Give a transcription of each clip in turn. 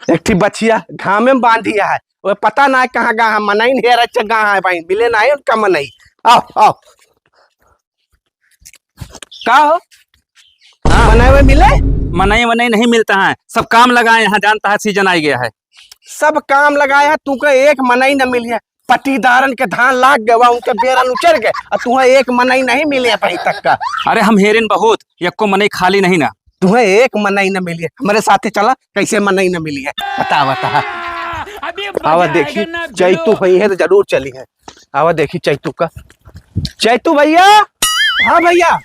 एक ठी बचिया घाम में बांध दिया है, वो पता ना है कहाँ गया, मनई नहीं अच्छा कहाँ है भाई, मिले ना है उनका मनई। आओ आओ का हो हाँ। मनई में मिले? मनई वनई नहीं मिलता है, सब काम लगाए यहाँ, जानता है सीजन आ गया है। सब काम लगाया है, तुमको एक मनई न मिली है। पट्टीदारन के धान लाग गए, वहाँ उनके बेरन उचर गए और तुम्हें एक मनई नहीं मिली है अभी तक का। अरे हम हेरिन बहुत, यक्को मनई खाली नहीं ना। तुम्हें एक मनई न मिली है, हमारे साथे चला कैसे मनई न मिली है बता बता। आवा देखी चैतू भई है तो जरूर चली है। आवा देखी चैतू का। चैतू भैया। हाँ भैया।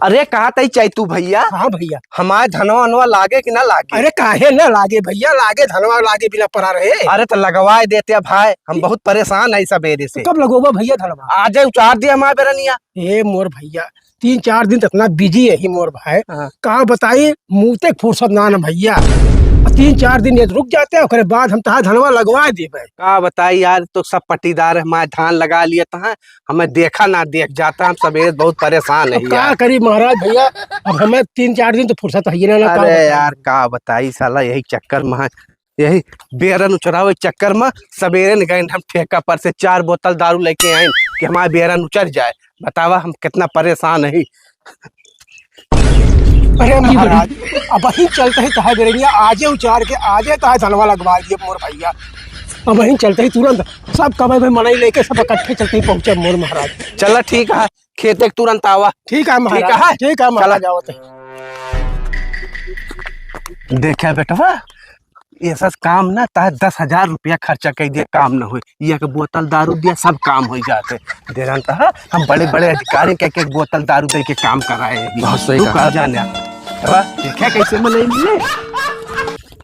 अरे कहा तई चैतू भैया? हाँ भैया। हमारे धनवा अनवा लागे कि ना लागे? अरे काहे ना लागे भैया, लागे धनवा लागे बिना पड़ा रहे। अरे तो लगवा देते भाई, हम बहुत परेशान है सवेरे से। कब लगोगा भैया धनवा? आज उचार दिया हमारे बेरनिया। ए मोर भैया 3-4 दिन तक ना बिजी है ही मोर भाई। हाँ। कहा बताइए मुँह तक फुर्सत ना भैया। 3-4 दिन ये रुक जाते हैं, उसके बाद हम तहा धनवा लगवा देवे। का बताई यार, तो सब पट्टीदार हमारे धान लगा लिए था, हमें देखा ना देख जाता, हम सवेरे बहुत परेशान है क्या यार। करी महाराज भैया, अब हमें 3-4 दिन तो फुर्सत है ना। अरे यार का बताई साला, यही चक्कर में यही बेरन उचरावे चक्कर में सवेरे न गए हम ठेका पर से 4 बोतल दारू लेके आए कि हमारे बेरन उचर जाए। बतावा हम कितना परेशान है। अरे महाराज अब वही चलते ही तहा बेरनिया आजे उचार के आजे तहा धनवा लगवा दिए मोर भैया। अब वही चलते ही तुरंत सब कब भाई मनई लेके सब इकट्ठे चलते ही पहुंचे मोर महाराज। चलो ठीक है, खेते तुरंत आवा। ठीक है महाराज, ठीक है महाराज आवत है। देखा बेटवा, ये सब काम ना ता 10,000 रुपया खर्चा कर दिया, काम न हुए, एक बोतल दारू दिया सब काम हो जाते। देरन तहा हम बड़े बड़े अधिकारी के एक बोतल दारू दे के काम कराए। बहुत सही कहा जाने। देखा कैसे मनई मिले।